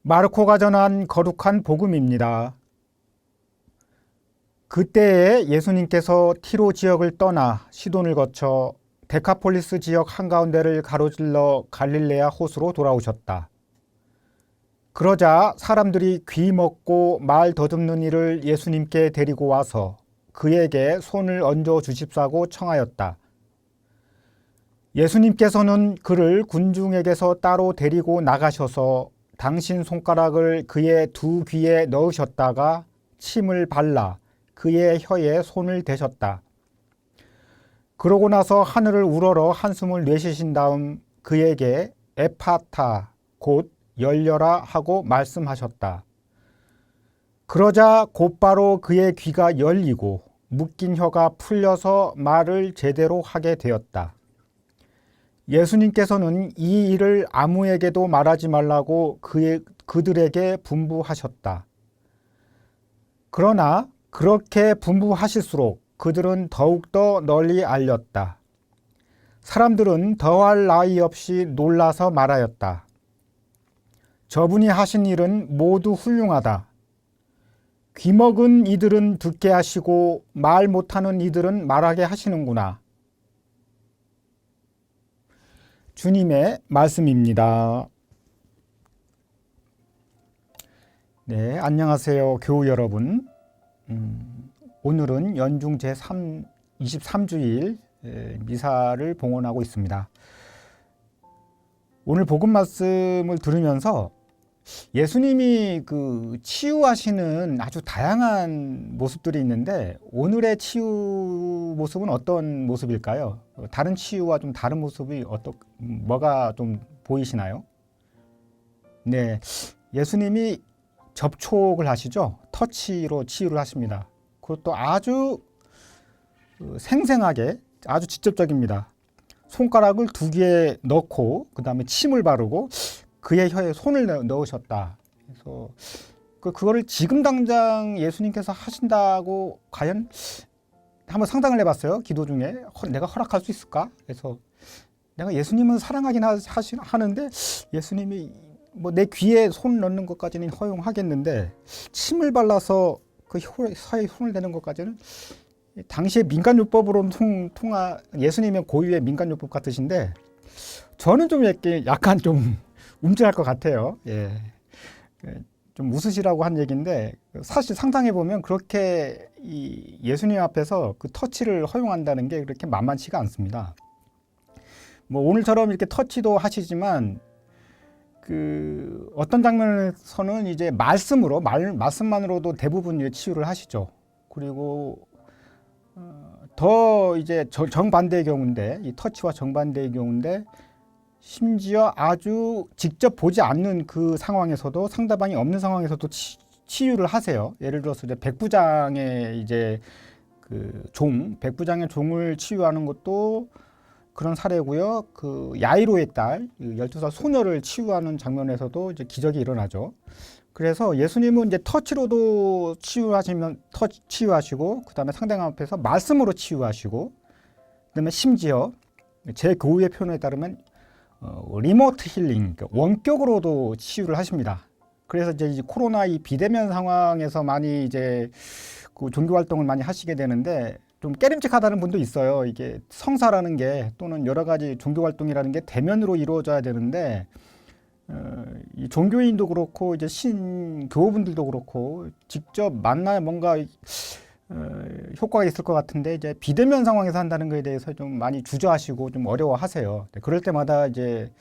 마르코가 전한 거룩한 복음입니다. 그때에 예수님께서 티로 지역을 떠나 시돈을 거쳐 데카폴리스 지역 한가운데를 가로질러 갈릴레아 호수로 돌아오셨다. 그러자 사람들이 귀 먹고 말 더듬는 이를 예수님께 데리고 와서 그에게 손을 얹어 주십사고 청하였다. 예수님께서는 그를 군중에게서 따로 데리고 나가셔서 당신 손가락을 그의 두 귀에 넣으셨다가 침을 발라 그의 혀에 손을 대셨다. 그러고 나서 하늘을 우러러 한숨을 내쉬신 다음 그에게 에파타 곧 열려라 하고 말씀하셨다. 그러자 곧바로 그의 귀가 열리고 묶인 혀가 풀려서 말을 제대로 하게 되었다. 예수님께서는 이 일을 아무에게도 말하지 말라고 그들에게 분부하셨다. 그러나 그렇게 분부하실수록 그들은 더욱더 널리 알렸다. 사람들은 더할 나위 없이 놀라서 말하였다. 저분이 하신 일은 모두 훌륭하다. 귀먹은 이들은 듣게 하시고 말 못하는 이들은 말하게 하시는구나. 주님의 말씀입니다. 네, 안녕하세요, 교우 여러분. 오늘은 연중 제23주일 미사를 봉헌하고 있습니다. 오늘 복음 말씀을 들으면서 예수님이 그 치유하시는 아주 다양한 모습들이 있는데 오늘의 치유 모습은 어떤 모습일까요? 다른 치유와 좀 다른 모습이 뭐가 좀 보이시나요? 네, 예수님이 접촉을 하시죠. 터치로 치유를 하십니다. 그것도 아주 생생하게 아주 직접적입니다. 손가락을 두 개에 넣고 그 다음에 침을 바르고 그의 혀에 손을 넣으셨다. 그래서 그거를 지금 당장 예수님께서 하신다고 과연 한번 상상을 해봤어요. 기도 중에 내가 허락할 수 있을까? 그래서 내가 예수님은 사랑하긴 하는데 예수님이 뭐 내 귀에 손 넣는 것까지는 허용하겠는데 침을 발라서 그 혀에 손을 대는 것까지는 당시의 민간요법으로는 예수님의 고유의 민간요법 같으신데 저는 좀 약간 좀 움찔할 것 같아요. 예. 좀 웃으시라고 한 얘기인데 사실 상상해 보면 그렇게 이 예수님 앞에서 그 터치를 허용한다는 게 그렇게 만만치가 않습니다. 뭐 오늘처럼 이렇게 터치도 하시지만 그 어떤 장면에서는 이제 말씀만으로도 대부분 치유를 하시죠. 그리고 더 이제 정반대의 경우인데 이 터치와 정반대의 경우인데 심지어 아주 직접 보지 않는 그 상황에서도 상대방이 없는 상황에서도 치유를 하세요. 예를 들어서 이제 백부장의 백부장의 종을 치유하는 것도 그런 사례고요. 그 야이로의 딸 12살 소녀를 치유하는 장면에서도 이제 기적이 일어나죠. 그래서 예수님은 이제 터치로도 치유하시고 그다음에 상대방 앞에서 말씀으로 치유하시고 그다음에 심지어 제 교우의 표현에 따르면 리모트 힐링, 그러니까 원격으로도 치유를 하십니다. 그래서 이제 코로나 이 비대면 상황에서 많이 이제 그 종교 활동을 많이 하시게 되는데 좀 깨림칙하다는 분도 있어요. 이게 성사라는 게 또는 여러 가지 종교 활동이라는 게 대면으로 이루어져야 되는데 이 종교인도 그렇고 이제 교우분들도 그렇고 직접 만나야 뭔가 효과가 있을 것 같은데 이제 비대면 상황에서 한다는 것에 대해서 좀 많이 주저하시고 좀 어려워하세요. 그럴 때마다 이제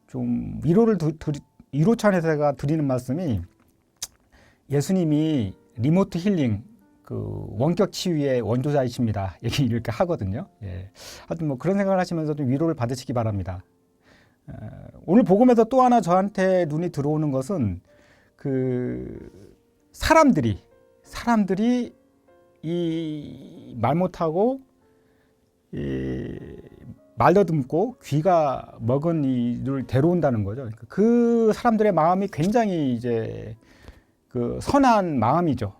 좀 위로찬에서가 드리는 말씀이 예수님이 리모트 힐링 그 원격 치유의 원조자이십니다. 이렇게 하거든요. 예. 하여튼 뭐 그런 생각을 하시면서 좀 위로를 받으시기 바랍니다. 오늘 복음에서 또 하나 저한테 눈이 들어오는 것은 그 사람들이 이 말 못하고 말 더듬고 귀가 먹은 이를 데려온다는 거죠. 그 사람들의 마음이 굉장히 이제 그 선한 마음이죠.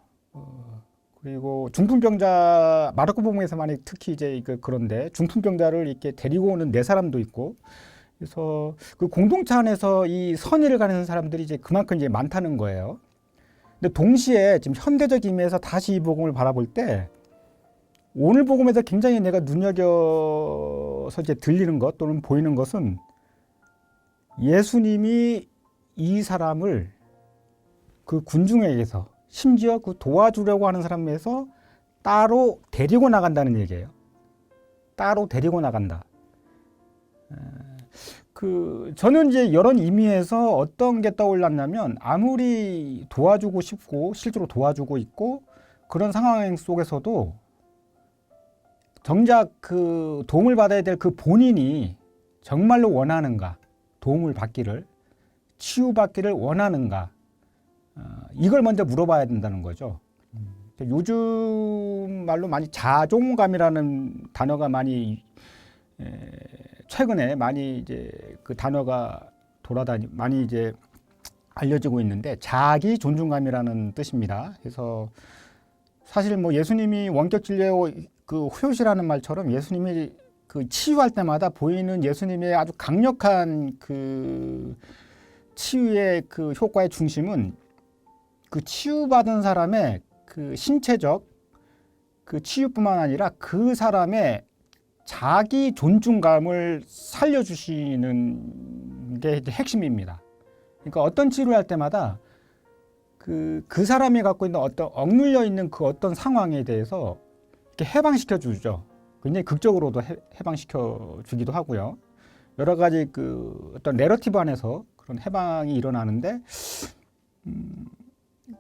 그리고 중풍병자 마르코 복음에서만 특히 이제 그런데 중풍병자를 이렇게 데리고 오는 네 사람도 있고 그래서 그 공동체 안에서 이 선의를 가르는 사람들이 이제 그만큼 이제 많다는 거예요. 근데 동시에 지금 현대적 의미에서 다시 이 복음을 바라볼 때 오늘 복음에서 굉장히 내가 눈여겨서 이제 들리는 것 또는 보이는 것은 예수님이 이 사람을 그 군중에게서 심지어 그 도와주려고 하는 사람에서 따로 데리고 나간다는 얘기예요. 따로 데리고 나간다. 저는 이제 이런 의미에서 어떤 게 떠올랐냐면 아무리 도와주고 싶고 실제로 도와주고 있고 그런 상황 속에서도 정작 그 도움을 받아야 될 그 본인이 정말로 원하는가, 도움을 받기를, 치유받기를 원하는가, 이걸 먼저 물어봐야 된다는 거죠. 요즘 말로 많이 자존감이라는 단어가 많이 최근에 많이 이제 그 단어가 많이 이제 알려지고 있는데 자기 존중감이라는 뜻입니다. 그래서 사실 뭐 예수님이 원격 진료의 그 호요시라는 말처럼 예수님이 그 치유할 때마다 보이는 예수님의 아주 강력한 그 치유의 그 효과의 중심은 그 치유받은 사람의 그 신체적 그 치유뿐만 아니라 그 사람의 자기 존중감을 살려주시는 게 핵심입니다. 그러니까 어떤 치료를 할 때마다 그 사람이 갖고 있는 어떤 억눌려 있는 그 어떤 상황에 대해서 이렇게 해방시켜 주죠. 굉장히 극적으로도 해방시켜 주기도 하고요. 여러 가지 그 어떤 내러티브 안에서 그런 해방이 일어나는데,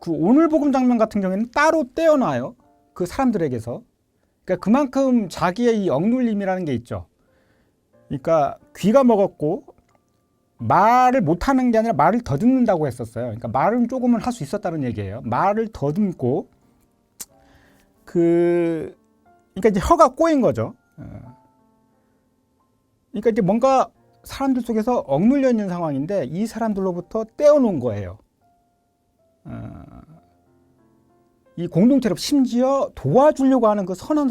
그 오늘 복음 장면 같은 경우에는 따로 떼어놔요. 그 사람들에게서. 그러니까 그만큼 자기의 이 억눌림이라는 게 있죠. 그러니까 귀가 먹었고 말을 못하는 게 아니라 말을 더듬는다고 했었어요. 그러니까 말은 조금은 할 수 있었다는 얘기예요. 말을 더듬고 그러니까 이제 혀가 꼬인 거죠. 그러니까 이제 뭔가 사람들 속에서 억눌려 있는 상황인데 이 사람들로부터 떼어놓은 거예요. 이 공동체로 심지어 도와주려고 하는 그 선한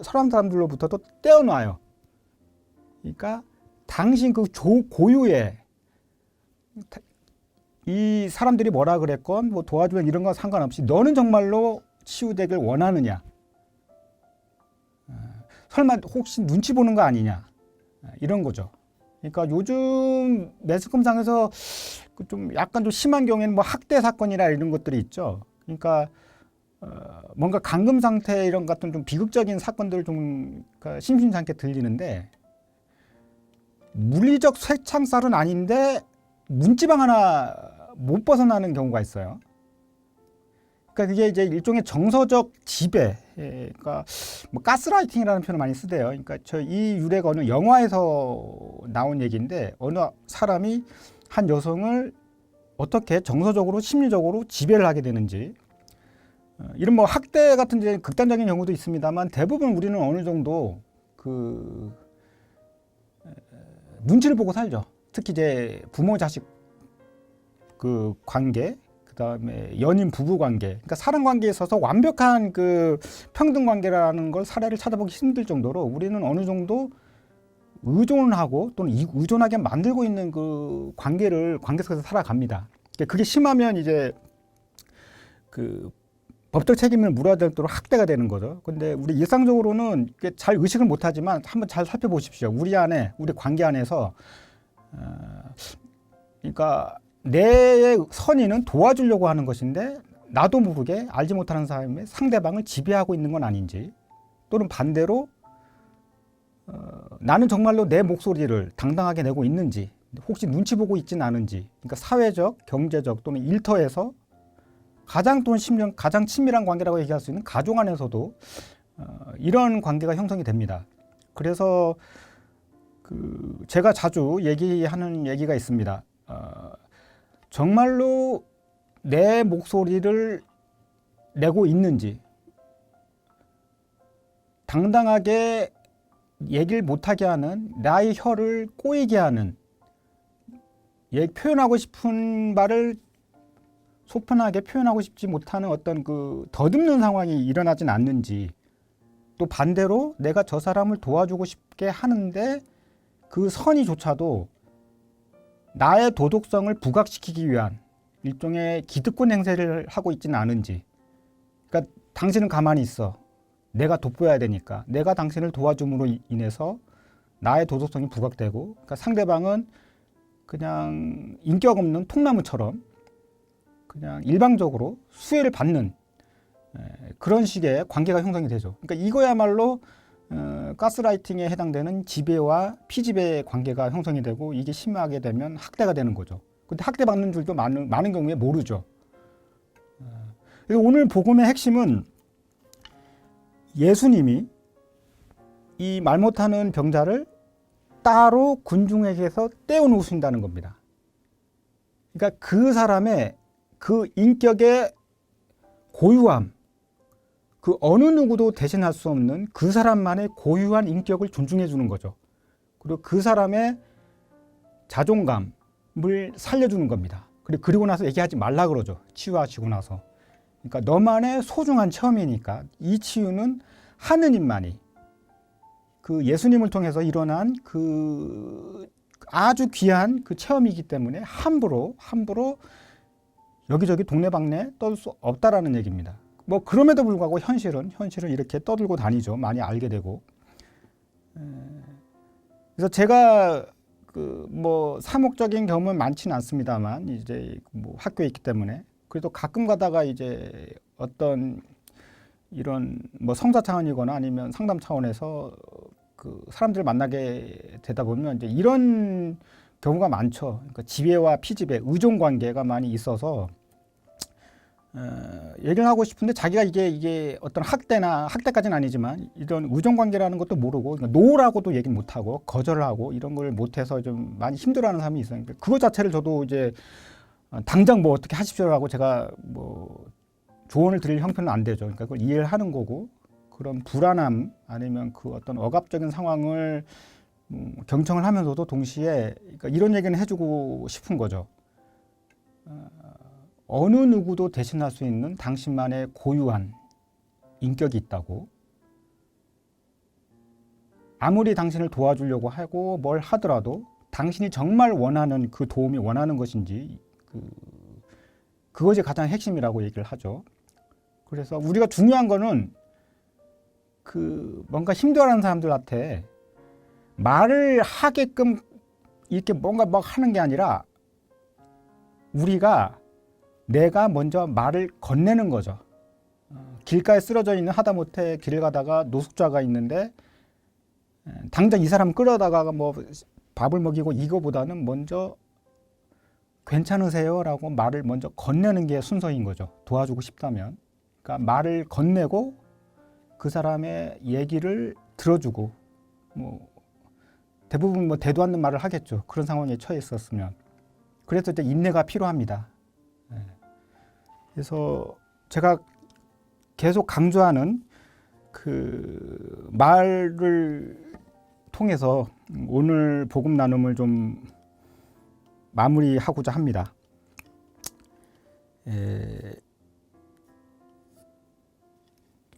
사람들로부터도 떼어놔요. 그러니까 당신 그 고유의 이 사람들이 뭐라 그랬건 뭐 도와주면 이런 거 상관없이 너는 정말로 치유되길 원하느냐? 설마 혹시 눈치 보는 거 아니냐? 이런 거죠. 그러니까 요즘 매스컴상에서 좀 약간 좀 심한 경우에는 뭐 학대 사건이나 이런 것들이 있죠. 그러니까 뭔가 감금 상태 이런 같은 좀 비극적인 사건들 좀 그러니까 심심찮게 들리는데 물리적 쇠창살은 아닌데 문지방 하나 못 벗어나는 경우가 있어요. 그러니까 그게 이제 일종의 정서적 지배, 그러니까 뭐 가스라이팅이라는 표현을 많이 쓰대요. 그러니까 이 유래가 어느 영화에서 나온 얘기인데 어느 사람이 한 여성을 어떻게 정서적으로 심리적으로 지배를 하게 되는지, 이런 뭐 학대 같은 이제 극단적인 경우도 있습니다만 대부분 우리는 어느 정도 그 눈치를 보고 살죠. 특히 이제 부모 자식 그 관계, 그다음에 연인 부부 관계, 그러니까 사람 관계에 있어서 완벽한 그 평등 관계라는 걸 사례를 찾아보기 힘들 정도로 우리는 어느 정도 의존을 하고 또는 의존하게 만들고 있는 그 관계 속에서 살아갑니다. 그게 심하면 이제 그 법적 책임을 물어야 되도록 학대가 되는 거죠. 근데 우리 일상적으로는 잘 의식을 못하지만 한번 잘 살펴보십시오. 우리 관계 안에서 그러니까 내 선의는 도와주려고 하는 것인데 나도 모르게 알지 못하는 사람의 상대방을 지배하고 있는 건 아닌지, 또는 반대로 나는 정말로 내 목소리를 당당하게 내고 있는지, 혹시 눈치 보고 있지는 않은지, 그러니까 사회적, 경제적 또는 일터에서 가장 친밀한 관계라고 얘기할 수 있는 가족 안에서도 이런 관계가 형성이 됩니다. 그래서 제가 자주 얘기하는 얘기가 있습니다. 정말로 내 목소리를 내고 있는지, 당당하게 얘기를 못하게 하는, 나의 혀를 꼬이게 하는, 표현하고 싶은 말을 속 편하게 표현하고 싶지 못하는 어떤 그 더듬는 상황이 일어나진 않는지, 또 반대로 내가 저 사람을 도와주고 싶게 하는데 그 선의조차도 나의 도덕성을 부각시키기 위한 일종의 기득권 행세를 하고 있지는 않은지. 그러니까 당신은 가만히 있어. 내가 돋보여야 되니까. 내가 당신을 도와줌으로 인해서 나의 도덕성이 부각되고, 그러니까 상대방은 그냥 인격 없는 통나무처럼 그냥 일방적으로 수혜를 받는 그런 식의 관계가 형성이 되죠. 그러니까 이거야말로 가스라이팅에 해당되는 지배와 피지배의 관계가 형성이 되고, 이게 심하게 되면 학대가 되는 거죠. 근데 학대받는 줄도 많은 경우에 모르죠. 그래서 오늘 복음의 핵심은 예수님이 이 말 못하는 병자를 따로 군중에게서 떼어놓으신다는 겁니다. 그러니까 그 사람의 그 인격의 고유함, 그 어느 누구도 대신할 수 없는 그 사람만의 고유한 인격을 존중해 주는 거죠. 그리고 그 사람의 자존감을 살려주는 겁니다. 그리고 나서 얘기하지 말라 그러죠. 치유하시고 나서. 그러니까 너만의 소중한 체험이니까 이 치유는 하느님만이, 그 예수님을 통해서 일어난 그 아주 귀한 그 체험이기 때문에 함부로 여기저기 동네방네 떠들 수 없다라는 얘기입니다. 뭐 그럼에도 불구하고 현실은 이렇게 떠들고 다니죠. 많이 알게 되고. 그래서 제가 그 뭐 사목적인 경험은 많지는 않습니다만, 이제 뭐 학교에 있기 때문에 그래도 가끔 가다가 이제 어떤 이런 뭐 성사 차원이거나 아니면 상담 차원에서 그 사람들 만나게 되다 보면 이제 이런 경우가 많죠. 그러니까 지배와 피지배, 의존 관계가 많이 있어서 얘기를 하고 싶은데 자기가 이게 어떤 학대까지는 아니지만 이런 의존 관계라는 것도 모르고, 그러니까 노라고도 얘기 못 하고 거절을 하고 이런 걸 못해서 좀 많이 힘들어하는 사람이 있어요. 그러니까 그거 자체를 저도 이제 당장 뭐 어떻게 하십시오라고 제가 뭐 조언을 드릴 형편은 안 되죠. 그러니까 그걸 이해를 하는 거고, 그런 불안함 아니면 그 어떤 억압적인 상황을 경청을 하면서도 동시에 그러니까 이런 얘기는 해주고 싶은 거죠. 어느 누구도 대신할 수 있는 당신만의 고유한 인격이 있다고. 아무리 당신을 도와주려고 하고 뭘 하더라도 당신이 정말 원하는 그 도움이 원하는 것인지, 그것이 가장 핵심이라고 얘기를 하죠. 그래서 우리가 중요한 거는 그 뭔가 힘들어하는 사람들한테 말을 하게끔 이렇게 뭔가 막 하는 게 아니라 내가 먼저 말을 건네는 거죠. 길가에 쓰러져 있는, 하다못해 길을 가다가 노숙자가 있는데 당장 이 사람 끌어다가 뭐 밥을 먹이고 이거보다는 먼저 괜찮으세요? 라고 말을 먼저 건네는 게 순서인 거죠. 도와주고 싶다면. 그러니까 말을 건네고 그 사람의 얘기를 들어주고, 뭐 대부분 뭐 대도 않는 말을 하겠죠. 그런 상황에 처해 있었으면. 그래서 이제 인내가 필요합니다. 그래서 제가 계속 강조하는 그 말을 통해서 오늘 복음 나눔을 좀 마무리하고자 합니다.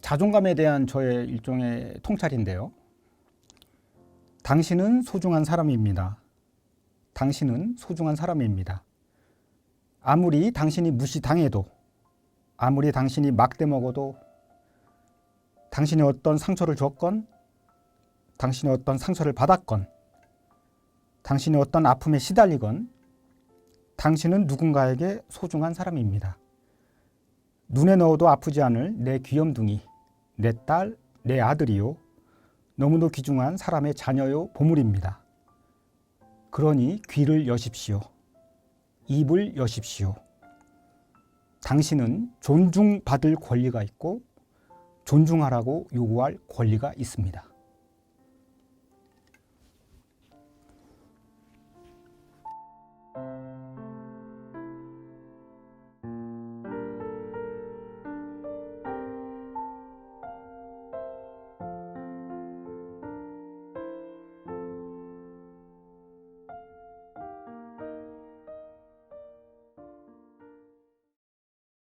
자존감에 대한 저의 일종의 통찰인데요. 당신은 소중한 사람입니다. 당신은 소중한 사람입니다. 아무리 당신이 무시당해도, 아무리 당신이 막대 먹어도, 당신이 어떤 상처를 줬건, 당신이 어떤 상처를 받았건, 당신이 어떤 아픔에 시달리건, 당신은 누군가에게 소중한 사람입니다. 눈에 넣어도 아프지 않을 내 귀염둥이, 내 딸, 내 아들이요. 너무도 귀중한 사람의 자녀요, 보물입니다. 그러니 귀를 여십시오. 입을 여십시오. 당신은 존중받을 권리가 있고 존중하라고 요구할 권리가 있습니다.